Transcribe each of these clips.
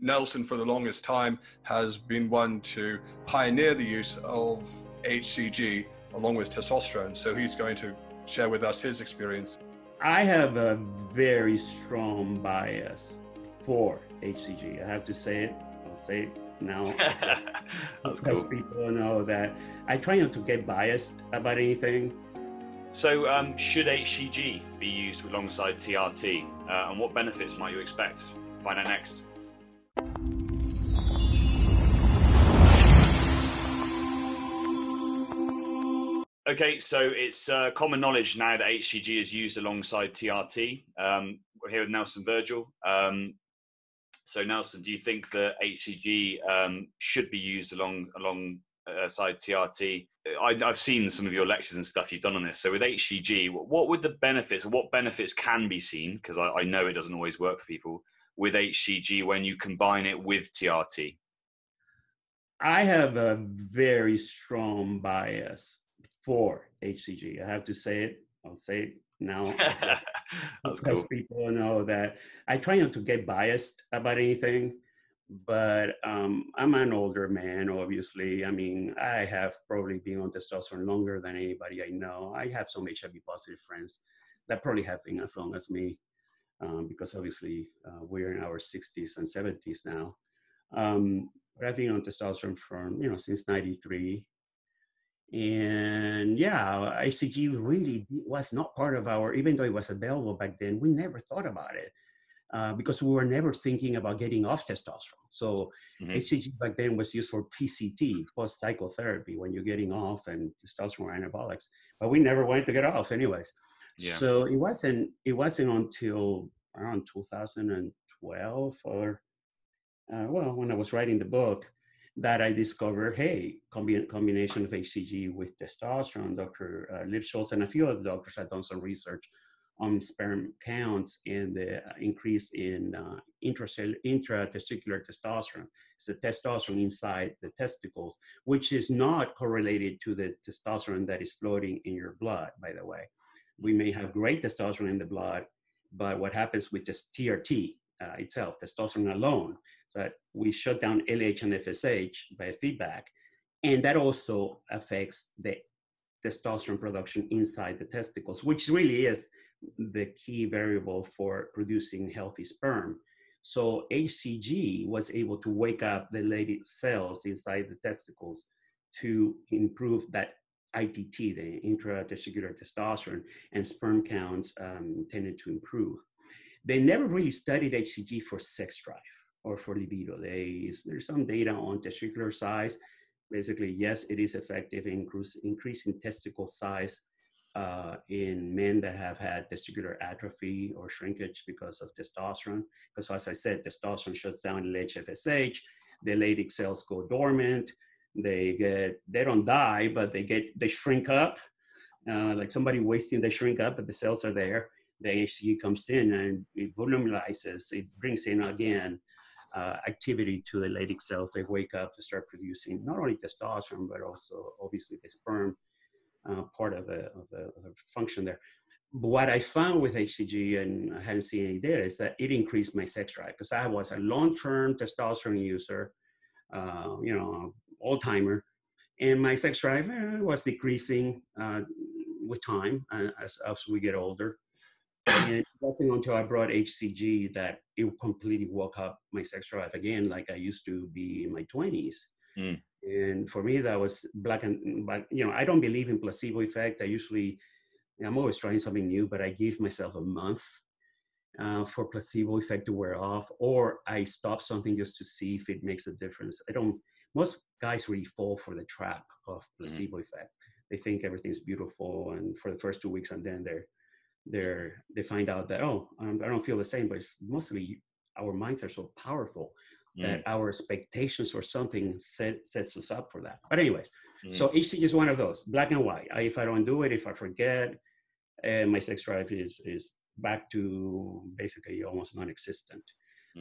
Nelson, for the longest time, has been one to pioneer the use of HCG along with testosterone. So he's going to share with us his experience. I have a very strong bias for HCG. I have to say it. I'll say it now. That's because cool. People know that I try not to get biased about anything. So should HCG be used alongside TRT? And what benefits might you expect? Find out next. Okay, so it's common knowledge now that HCG is used alongside TRT. We're here with Nelson Vergel. So Nelson, do you think that HCG should be used alongside TRT? I've seen some of your lectures and stuff you've done on this. So with HCG, what would the benefits, or what benefits can be seen, because I know it doesn't always work for people, with HCG when you combine it with TRT? I have a very strong bias for HCG. I have to say it. I'll say it now. That's because cool. People know that I try not to get biased about anything, but I'm an older man, obviously. I mean, I have probably been on testosterone longer than anybody I know. I have some HIV positive friends that probably have been as long as me, because obviously we're in our 60s and 70s now. But I've been on testosterone from, since 93. And yeah, ICG really was not part of our, even though it was available back then, we never thought about it because we were never thinking about getting off testosterone. So HCG back then was used for PCT, post-cycle therapy, when you're getting off and testosterone anabolics, but we never wanted to get off anyways. Yeah. So it wasn't until around 2012 or, when I was writing the book, that I discovered, hey, combination of HCG with testosterone. Dr. Lipschultz and a few other doctors had done some research on sperm counts and the increase in intratesticular testosterone. It's the testosterone inside the testicles, which is not correlated to the testosterone that is floating in your blood, by the way. We may have great testosterone in the blood, but what happens with this TRT itself, testosterone alone, so that we shut down LH and FSH by feedback, and that also affects the testosterone production inside the testicles, which really is the key variable for producing healthy sperm. So HCG was able to wake up the Leydig cells inside the testicles to improve that ITT, the intratesticular testosterone, and sperm counts tended to improve. They never really studied HCG for sex drive or for libido. There's some data on testicular size. Basically, yes, it is effective in increasing testicle size in men that have had testicular atrophy or shrinkage because of testosterone. Because as I said, testosterone shuts down LH, FSH, the Leydig cells go dormant. They don't die, but they shrink up. Like somebody wasting, they shrink up, but the cells are there. The HCG comes in and it volumizes, it brings in again activity to the Leydig cells. They wake up to start producing not only testosterone, but also obviously the sperm part of the function there. But what I found with HCG, and I hadn't seen any data, is that it increased my sex drive, because I was a long-term testosterone user, old-timer, and my sex drive was decreasing with time as we get older. And it wasn't until I brought HCG that it completely woke up my sex drive again, like I used to be in my 20s. And for me, that was black and white. I don't believe in placebo effect. I'm always trying something new, but I give myself a month for placebo effect to wear off, or I stop something just to see if it makes a difference. Most guys really fall for the trap of placebo effect. They think everything's beautiful, and for the first 2 weeks, and then they find out that, I don't feel the same. But it's mostly our minds are so powerful that our expectations for something sets us up for that. But anyways, so HCG is one of those, black and white. If I don't do it, if I forget, my sex drive is back to basically almost non-existent.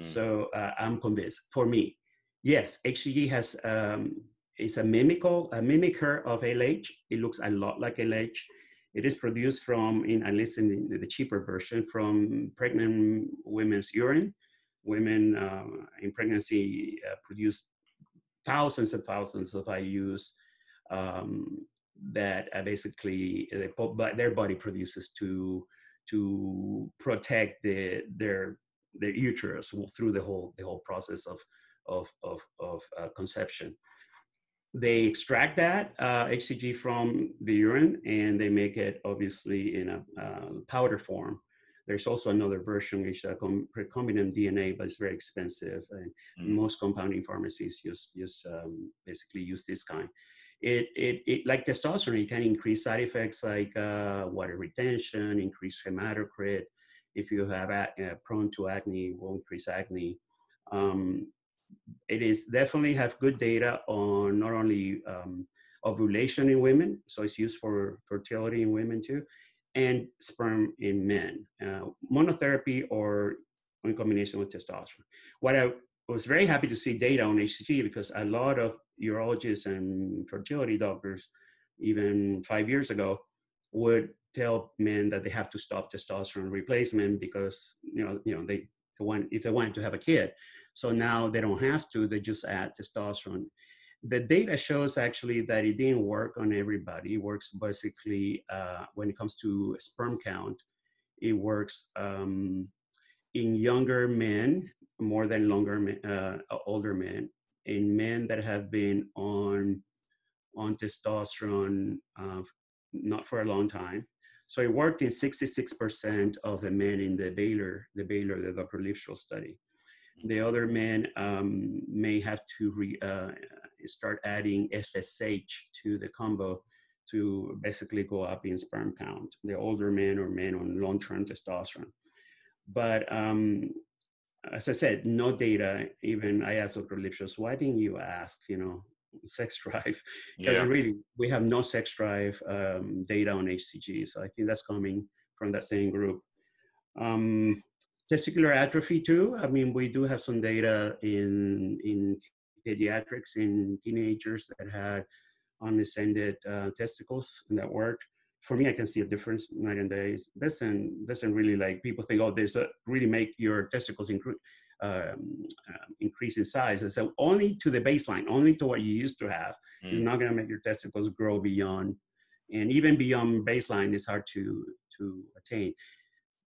So I'm convinced. For me, yes, HCG has is a mimicker of LH. It looks a lot like LH. It is produced from, at least in the cheaper version, from pregnant women's urine. women in pregnancy produce thousands and thousands of IUs that basically their body produces to protect their uterus through the whole process of conception. They extract that HCG from the urine and they make it obviously in a powder form. There's also another version, which is recombinant DNA, but it's very expensive. And most compounding pharmacies basically use this kind. It like testosterone, it can increase side effects like water retention, increase hematocrit. If you have prone to acne, it will increase acne. It is definitely have good data on not only ovulation in women, so it's used for fertility in women too, and sperm in men, monotherapy or in combination with testosterone. What I was very happy to see data on HCG because a lot of urologists and fertility doctors, even 5 years ago, would tell men that they have to stop testosterone replacement because if they wanted to have a kid. So now they don't have to, they just add testosterone. The data shows actually that it didn't work on everybody. It works basically when it comes to sperm count, it works in younger men more than older men, in men that have been on testosterone not for a long time. So it worked in 66% of the men in the Dr. Lipschel study. The other men may have to start adding FSH to the combo to basically go up in sperm count, the older men or men on long-term testosterone. But as I said, no data. Even I asked Dr. Lipschel, why didn't you ask, sex drive? Because really, we have no sex drive data on HCG. So I think that's coming from that same group. Testicular atrophy too. I mean, we do have some data in pediatrics, in teenagers that had unascended testicles, and that worked. For me, I can see a difference night and day. Doesn't really, like, people think, oh, there's a really make your testicles increase in size. And so only to the baseline, only to what you used to have, is not going to make your testicles grow beyond, and even beyond baseline is hard to attain.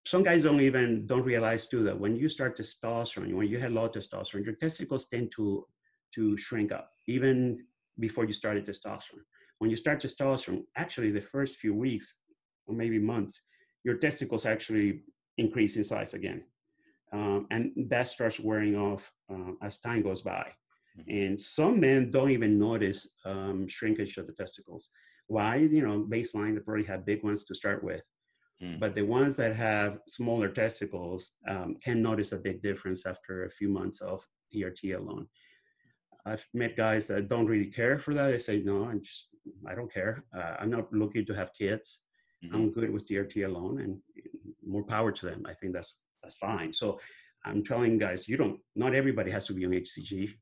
Some guys don't realize too that when you start testosterone, when you have low testosterone, your testicles tend to shrink up even before you started testosterone. When you start testosterone, actually the first few weeks or maybe months, your testicles actually increase in size again. And that starts wearing off as time goes by. And some men don't even notice shrinkage of the testicles. Why? Baseline, they probably have big ones to start with. But the ones that have smaller testicles can notice a big difference after a few months of TRT alone. I've met guys that don't really care for that. They say, no, I don't care. I'm not looking to have kids. I'm good with TRT alone, and more power to them. I think that's fine. So I'm telling guys, not everybody has to be on HCG.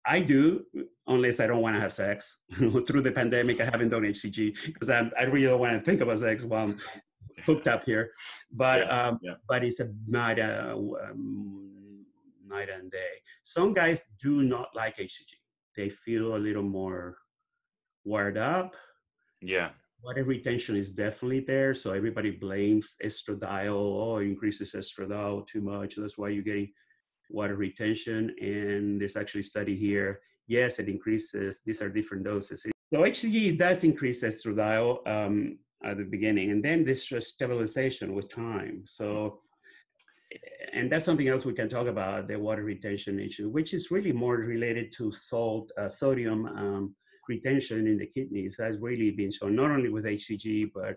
I do, unless I don't want to have sex. Through the pandemic, I haven't done HCG because I really don't want to think about sex while I'm hooked up here. But but it's not a night and day. Some guys do not like HCG. They feel a little more wired up. Water retention is definitely there. So everybody blames estradiol. Oh, it increases estradiol too much. That's why you're getting water retention. And there's actually a study here. Yes, it increases. These are different doses. So HCG does increase estradiol at the beginning, and then there's just stabilization with time. So, and that's something else we can talk about, the water retention issue, which is really more related to sodium retention in the kidneys. Has really been shown not only with HCG, but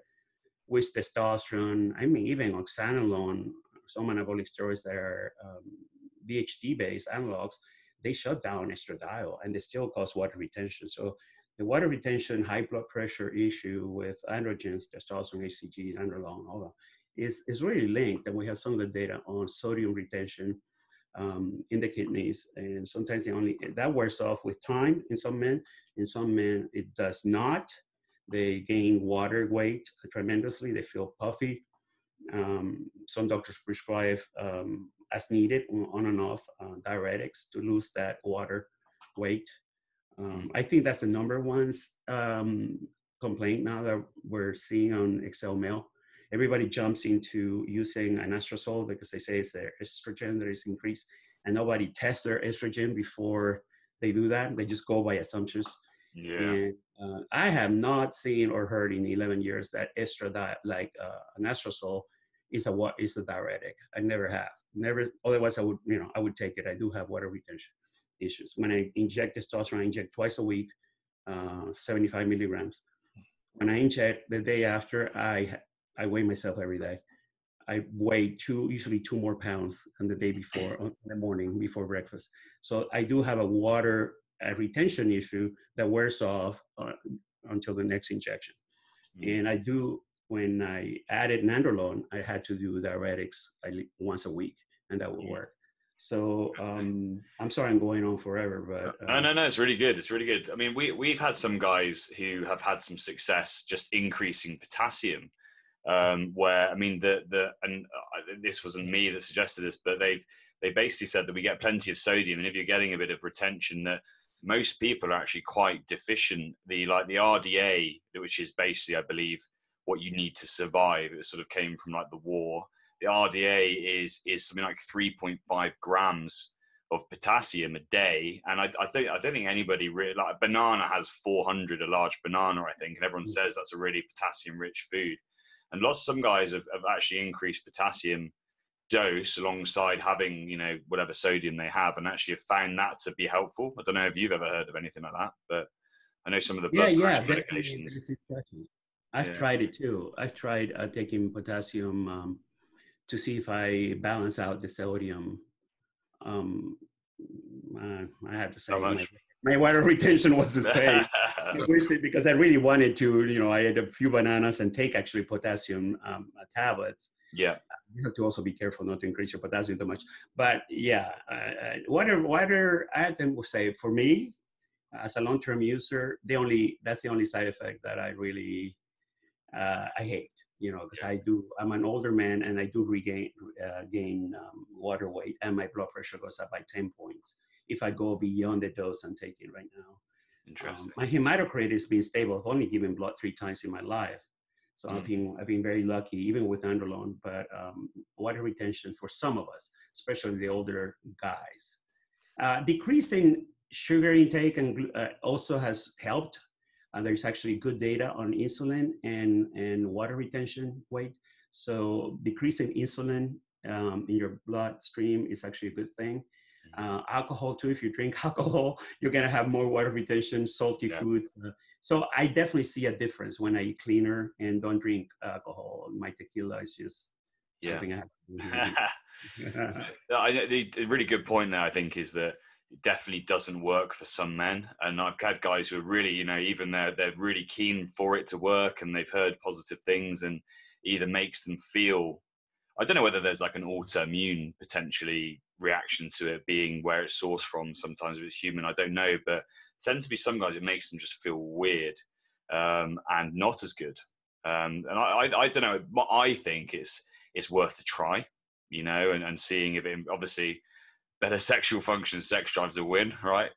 with testosterone. I mean, even oxanolone, some anabolic steroids that are DHT-based analogs, they shut down estradiol and they still cause water retention. So the water retention, high blood pressure issue with androgens, testosterone, HCG, androlone, all that is really linked. And we have some of the data on sodium retention in the kidneys. And sometimes that wears off with time in some men. In some men, it does not. They gain water weight tremendously. They feel puffy. Some doctors prescribe as needed, on and off diuretics to lose that water weight. I think that's the number one complaint now that we're seeing on XL male. Everybody jumps into using an anastrozole because they say it's their estrogen that is increased, and nobody tests their estrogen before they do that. They just go by assumptions. Yeah. And I have not seen or heard in 11 years that anastrozole is a diuretic. I never have. Never. Otherwise, I would take it. I do have water retention issues. When I inject testosterone, I inject twice a week, 75 milligrams. When I inject the day after, I weigh myself every day. I weigh usually 2 more pounds than the day before, in the morning before breakfast. So I do have a water retention issue that wears off until the next injection. And I do, when I added nandrolone, I had to do diuretics once a week, and that would work. So I'm sorry I'm going on forever, but no, it's really good. It's really good. I mean, we've had some guys who have had some success just increasing potassium. Where I mean, this wasn't me that suggested this, but they basically said that we get plenty of sodium, and if you're getting a bit of retention, that most people are actually quite deficient. The RDA, which is basically, I believe, what you need to survive. It sort of came from like the war. The RDA is something like 3.5 grams of potassium a day, and I don't think anybody really, like, a banana has 400, a large banana, I think, and everyone says that's a really potassium-rich food. And some guys have actually increased potassium dose alongside having, whatever sodium they have, and actually have found that to be helpful. I don't know if you've ever heard of anything like that, but I know some of the blood pressure medications. I've tried it too. I've tried taking potassium to see if I balance out the sodium. I have to say my water retention was the same. Because I really wanted to, I had a few bananas and take actually potassium tablets. Yeah. You have to also be careful not to increase your potassium too much. But yeah, water, I would say for me, as a long-term user, that's the only side effect that I really, I hate, because I'm an older man and I do gain water weight, and my blood pressure goes up by 10 points if I go beyond the dose I'm taking right now. Interesting. My hematocrit has been stable. I've only given blood 3 times in my life. So I've been very lucky, even with nandrolone, but water retention for some of us, especially the older guys. Decreasing sugar intake and also has helped. There's actually good data on insulin and water retention weight. So decreasing insulin in your bloodstream is actually a good thing. Alcohol too, if you drink alcohol, you're gonna have more water retention, salty foods. So I definitely see a difference when I eat cleaner and don't drink alcohol. My tequila is just something I have to do. The really good point there, I think, is that it definitely doesn't work for some men. And I've had guys who are really, even they're really keen for it to work, and they've heard positive things, and either makes them feel, I don't know whether there's like an autoimmune potentially reaction to it being where it's sourced from. Sometimes if it's human, I don't know, but it tends to be some guys, it makes them just feel weird and not as good. And I don't know, I think it's worth a try, and seeing if it, obviously better sexual function, sex drives a win, right?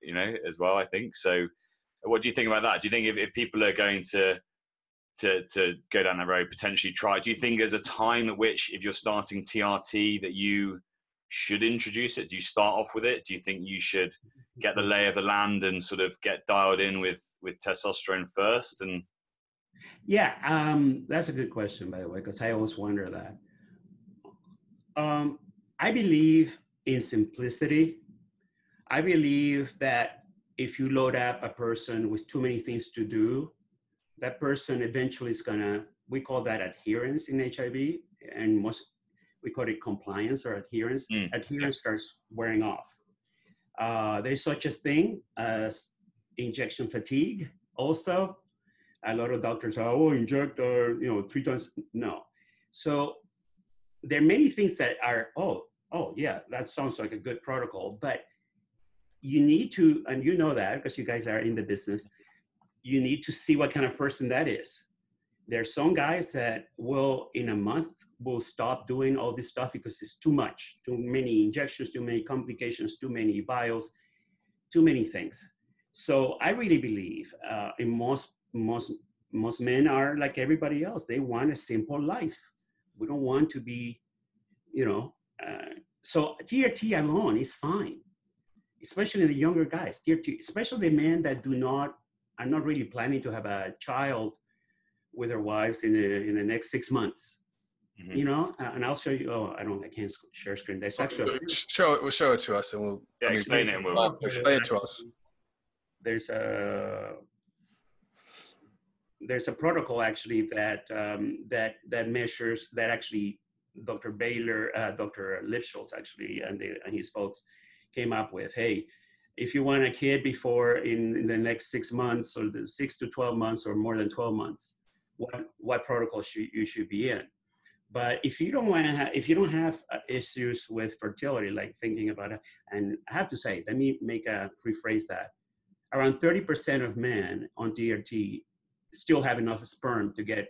As well, I think. So what do you think about that? Do you think if people are going to go down that road, potentially try, do you think there's a time at which, if you're starting TRT, that you should introduce it? Do you start off with it? Do you think you should get the lay of the land and sort of get dialed in with testosterone first? And that's a good question, by the way, because I always wonder that. I believe in simplicity. I believe that if you load up a person with too many things to do, that person eventually is we call that adherence in HIV, and we call it compliance or adherence. Adherence starts wearing off. There's such a thing as injection fatigue also. A lot of doctors are, inject 3 times. No. So there are many things that are, yeah, that sounds like a good protocol, but you need to, and you know that because you guys are in the business, you need to see what kind of person that is. There are some guys that will, in a month will stop doing all this stuff because it's too much, too many injections, too many complications, too many vials, too many things. So I really believe in most men are like everybody else. They want a simple life. We don't want to be, you know, so TRT alone is fine, especially the younger guys. TRT, especially the men that are not really planning to have a child with their wives in the next 6 months. Mm-hmm. You know, and I'll show you. Oh, I can't share screen. There's actually show it to us, and we'll explain it. And we'll explain it to us. There's a protocol actually that measures that actually Dr. Baylor, Dr. Lipschultz actually, and his folks came up with. Hey, if you want a kid before in the next 6 months, or the 6 to 12 months, or more than 12 months, what protocol you should be in. But if you don't have issues with fertility, like thinking about it, and I have to say, let me rephrase that. Around 30% of men on TRT still have enough sperm to get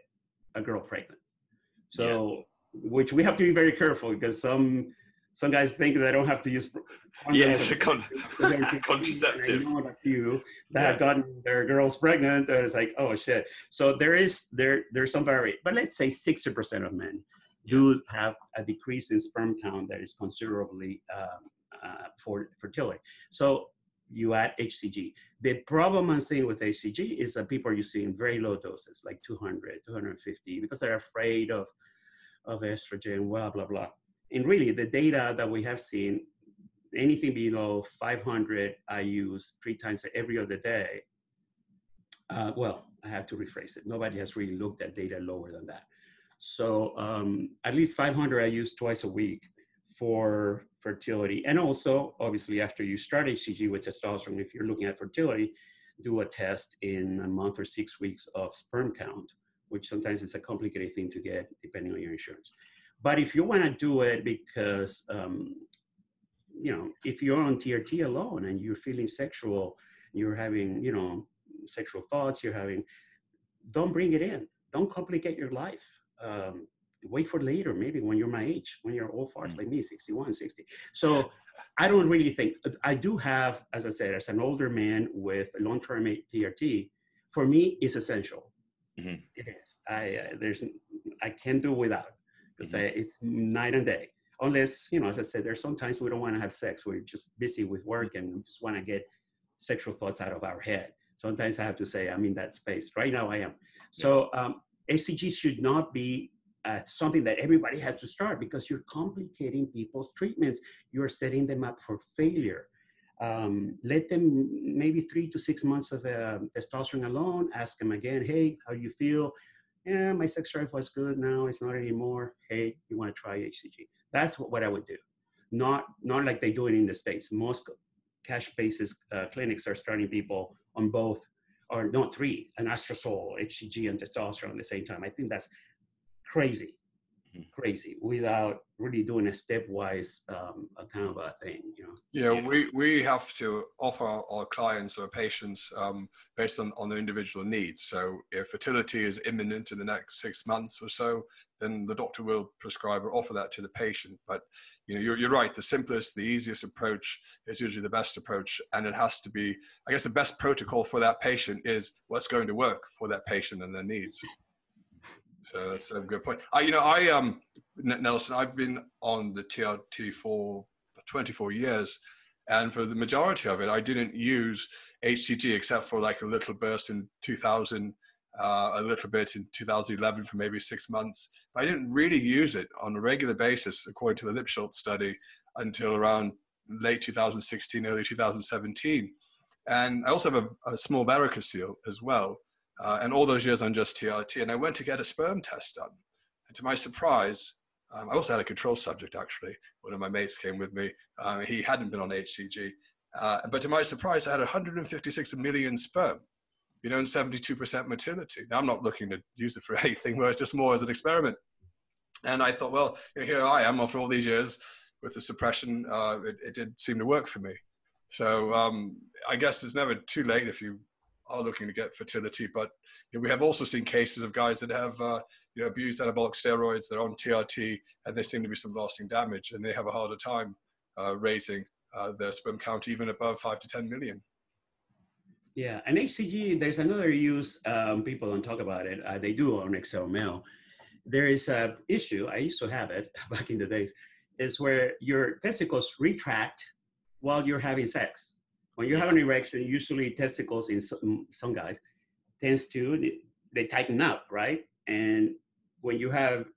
a girl pregnant. So, which we have to be very careful, because some guys think they don't have to use contraceptive. I know a few that have gotten their girls pregnant, and it's like, oh shit. So there's some variation, but let's say 60% of men do have a decrease in sperm count that is considerably for fertility. So you add HCG. The problem I'm seeing with HCG is that people are using very low doses, like 200, 250, because they're afraid of estrogen, blah, blah, blah. And really, the data that we have seen, anything below 500, I use 3 times every other day. Well, I have to rephrase it. Nobody has really looked at data lower than that. So at least 500 I use twice a week for fertility. And also, obviously, after you start HCG with testosterone, if you're looking at fertility, do a test in a month or 6 weeks of sperm count, which sometimes is a complicated thing to get depending on your insurance. But if you want to do it because, if you're on TRT alone and you're feeling sexual, you're having, sexual thoughts, don't bring it in. Don't complicate your life. Wait for later, maybe when you're my age, when you're old fart like me, 61, 60. So I don't really think, I do have, as I said, as an older man with long-term TRT, for me, it's essential. Mm-hmm. It is. I can't do without, because it's night and day. Unless, as I said, there's sometimes we don't want to have sex. We're just busy with work and we just want to get sexual thoughts out of our head. Sometimes I have to say, I'm in that space. Right now I am. So HCG should not be something that everybody has to start, because you're complicating people's treatments. You're setting them up for failure. Let them maybe 3 to 6 months of testosterone alone. Ask them again, hey, how do you feel? Yeah, my sex drive was good. Now it's not anymore. Hey, you want to try HCG? That's what I would do. Not like they do it in the States. Most cash basis clinics are starting people on both, or not 3, an anastrozole, HCG, and testosterone at the same time. I think that's crazy, without really doing a stepwise kind of a thing, we have to offer our clients or patients based on their individual needs. So if fertility is imminent in the next 6 months or so, then the doctor will prescribe or offer that to the patient. But you're right, the simplest, the easiest approach is usually the best approach, and it has to be, I guess, the best protocol for that patient is what's going to work for that patient and their needs. So that's a good point. Nelson, I've been on the TRT for 24 years, and for the majority of it, I didn't use HCG except for like a little burst in 2000, a little bit in 2011 for maybe 6 months. I didn't really use it on a regular basis, according to the Lipschultz study, until around late 2016, early 2017. And I also have a small varicocele as well. And all those years on just TRT, and I went to get a sperm test done. And to my surprise, I also had a control subject, actually. One of my mates came with me. He hadn't been on HCG. But to my surprise, I had 156 million sperm, and 72% motility. Now, I'm not looking to use it for anything, but it's just more as an experiment. And I thought, well, here I am after all these years with the suppression. It did seem to work for me. So I guess it's never too late if you are looking to get fertility, but we have also seen cases of guys that have abuse anabolic steroids, they're on TRT, and there seem to be some lasting damage, and they have a harder time raising their sperm count even above 5 to 10 million. Yeah, and HCG, there's another use, people don't talk about it, they do on XL male. There is a issue, I used to have it back in the day, is where your testicles retract while you're having sex. When you have an erection, usually testicles in some guys tends to, they tighten up, right? And when you have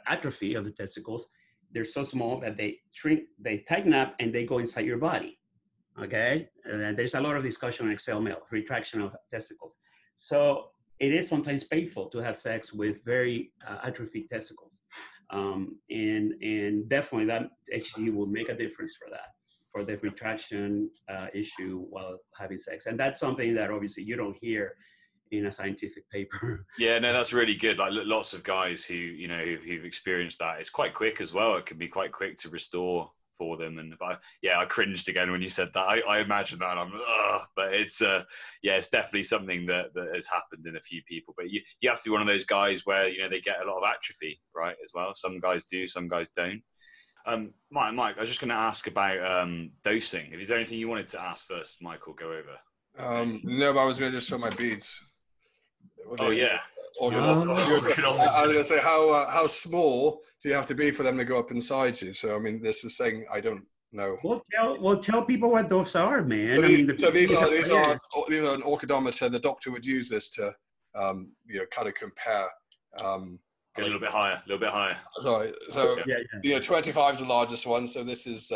atrophy of the testicles, they're so small that they shrink, they tighten up, and they go inside your body. Okay, and there's a lot of discussion on XL male, retraction of testicles. So it is sometimes painful to have sex with very atrophied testicles. And definitely that HCG will make a difference for that, for the retraction issue while having sex. And that's something that obviously you don't hear in a scientific paper. Yeah, no, that's really good. Like lots of guys who, who've experienced that. It's quite quick as well. It can be quite quick to restore for them. And I cringed again when you said that. I imagine that, and I'm, but it's it's definitely something that has happened in a few people. But you have to be one of those guys where they get a lot of atrophy, right, as well. Some guys do, some guys don't. Mike, I was just going to ask about dosing. If there's anything you wanted to ask first, Michael, go over. No, but I was going to just show my beads. Oh yeah. I was going to say, how small do you have to be for them to go up inside you? So I mean, this is saying I don't know. Well, tell people what those are, man. So these are an Orchidometer. The doctor would use this to kind of compare. Get a little bit higher, Sorry. So 25 is the largest one. So this is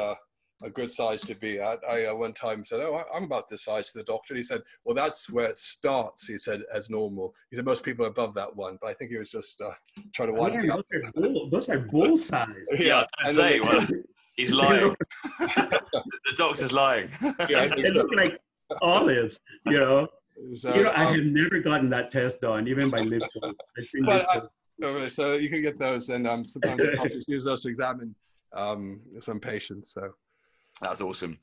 a good size to be at. I one time said, "Oh, I'm about this size," to the doctor. And he said, "Well, that's where it starts." He said, "As normal." He said, "Most people are above that one," but I think he was just trying to wind me up. Those are bull size. Yeah, I say, well, he's lying. The doctor's lying. Yeah, they look like olives, So, I have never gotten that test done, even by lip tests. So you can get those, and sometimes doctors use those to examine some patients. So that's awesome.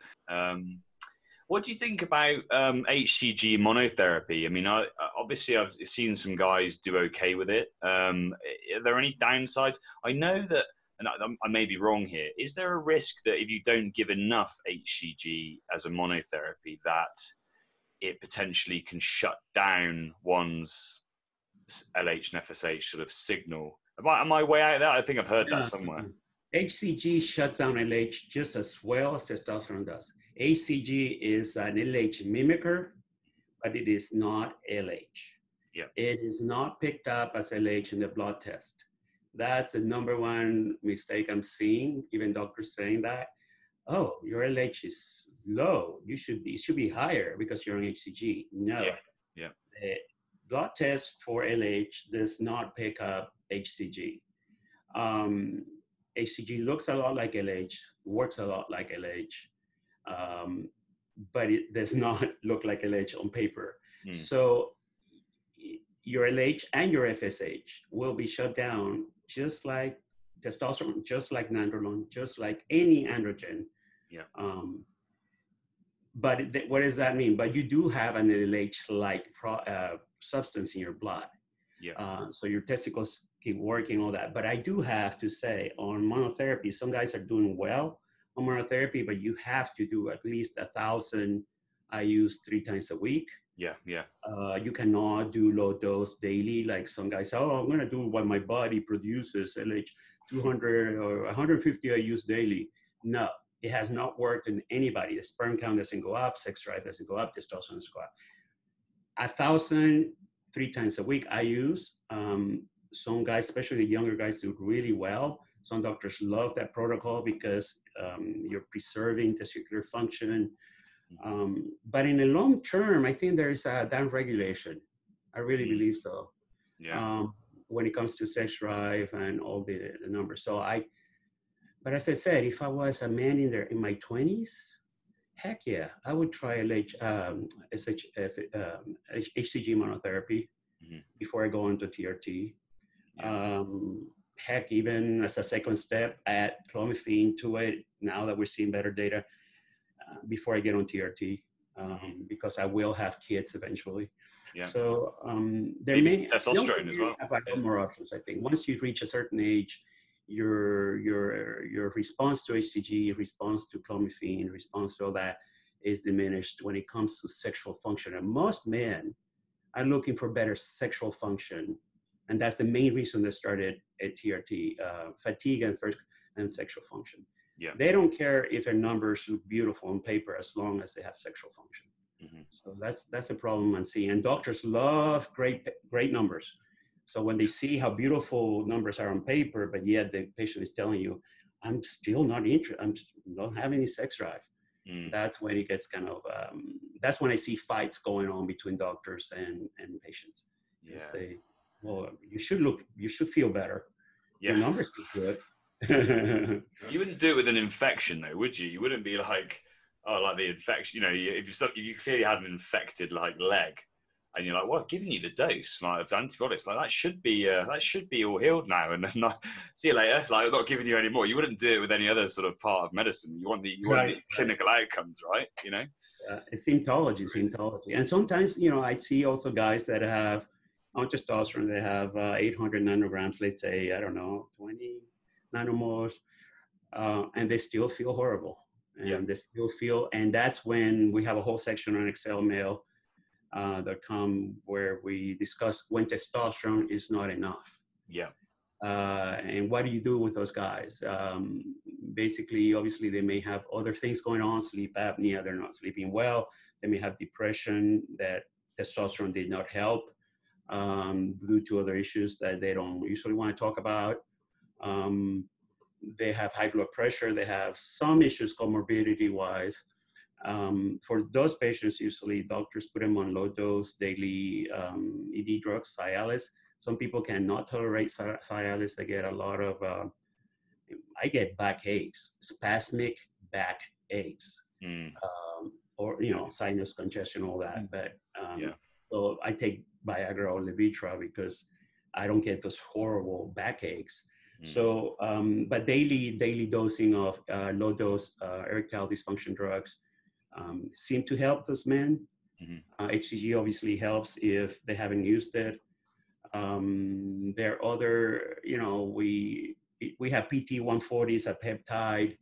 What do you think about HCG monotherapy? I mean, obviously I've seen some guys do okay with it. Are there any downsides? I know that, and I may be wrong here, is there a risk that if you don't give enough HCG as a monotherapy, that it potentially can shut down one's LH and FSH sort of signal? Am I way out of that? I think I've heard that somewhere. HCG shuts down LH just as well as testosterone does. HCG is an LH mimicker, but it is not LH. Yeah. It is not picked up as LH in the blood test. That's the number one mistake I'm seeing, even doctors saying that. Oh, your LH is low. It should be higher because you're on HCG. No. Yeah. The blood test for LH does not pick up HCG. HCG looks a lot like LH, works a lot like LH, but it does not look like LH on paper. So your LH and your FSH will be shut down just like testosterone, just like nandrolone, just like any androgen. Yeah. But what does that mean? But you do have an LH-like substance in your blood. Yeah. So your testicles keep working, all that. But I do have to say, on monotherapy, some guys are doing well on monotherapy, but you have to do at least 1,000 IUs 3 times a week. Yeah. You cannot do low dose daily, like some guys say, I'm going to do what my body produces, LH 200 or 150 IUs daily. No, it has not worked in anybody. The sperm count doesn't go up, sex drive doesn't go up, testosterone doesn't go up. 1,000 3 times a week IUs. Some guys, especially the younger guys, do really well. Some doctors love that protocol because you're preserving testicular function. But in the long term, I think there is a downregulation. I really believe so. Yeah. When it comes to sex drive and all the numbers. But as I said, if I was a man in my 20s, heck yeah, I would try HCG monotherapy before I go into TRT. Yeah. Heck, even as a second step, add clomiphene to it now that we're seeing better data before I get on TRT, because I will have kids eventually. Yeah. So there Maybe may testosterone as well. about more options. I think once you reach a certain age, your response to HCG, response to clomiphene, response to all that is diminished when it comes to sexual function. And most men are looking for better sexual function, and that's the main reason they started at TRT: fatigue and sexual function. Yeah. They don't care if their numbers look beautiful on paper as long as they have sexual function. So that's a problem I'm seeing. And doctors love great numbers. So when they see how beautiful numbers are on paper, but yet the patient is telling you, I'm still not interested, I don't have any sex drive. That's when it gets kind of, that's when I see fights going on between doctors and patients. Yeah. Say, well, you should feel better. Yeah. Your numbers look good. You wouldn't do it with an infection though, would you? You wouldn't be like, oh, like the infection, you know, if you clearly had an infected like leg, and you're like, well, I've given you the dose like of antibiotics, like that should be all healed now, and not see you later. Like, I'm not giving you any more. You wouldn't do it with any other sort of part of medicine. You want the clinical outcomes, right? You know, it's symptology, and sometimes, you know, I see also guys that have on testosterone, they have 800 nanograms, let's say, I don't know, 20 nanomoles, and they still feel horrible. And they still feel, and that's when we have a whole section on excelmail.com where we discuss when testosterone is not enough. Yeah. And what do you do with those guys? Basically, obviously, they may have other things going on, sleep apnea, they're not sleeping well. They may have depression that testosterone did not help due to other issues that they don't usually want to talk about. They have high blood pressure. They have some issues comorbidity-wise. For those patients, usually doctors put them on low-dose daily ED drugs, Cialis. Some people cannot tolerate Cialis. They get a lot of, I get backaches, spasmic back aches, or, you know, sinus congestion, all that. But so I take Viagra or Levitra because I don't get those horrible backaches. So, but daily dosing of low-dose erectile dysfunction drugs seem to help those men. HCG obviously helps if they haven't used it. There are other, you know, we have PT-140s, a peptide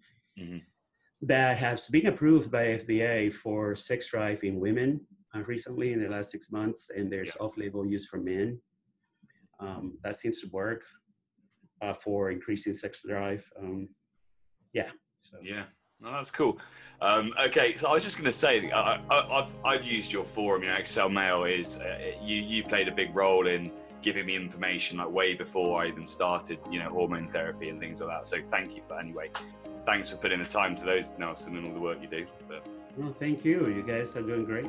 that has been approved by FDA for sex drive in women recently in the last 6 months, and there's off-label use for men. That seems to work. For increasing sex drive. So. Yeah, no, that's cool. Okay, so I was just going to say, I've used your forum. You know, Excel Mail is you played a big role in giving me information like way before I even started, you know, hormone therapy and things like that. So thank you for thanks for putting the time to those, Nelson, and all the work you do. But... No, thank you. You guys are doing great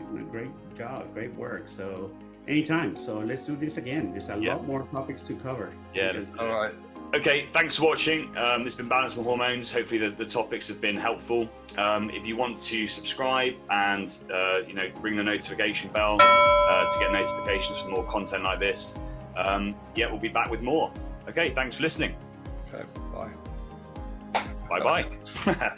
job, great work. So anytime. So let's do this again. There's a lot more topics to cover. Yeah. All right. Okay, thanks for watching. This has been Balance My Hormones. Hopefully the topics have been helpful. If you want to subscribe and you know, ring the notification bell to get notifications for more content like this, we'll be back with more. Okay, thanks for listening. Okay, bye. Bye-bye.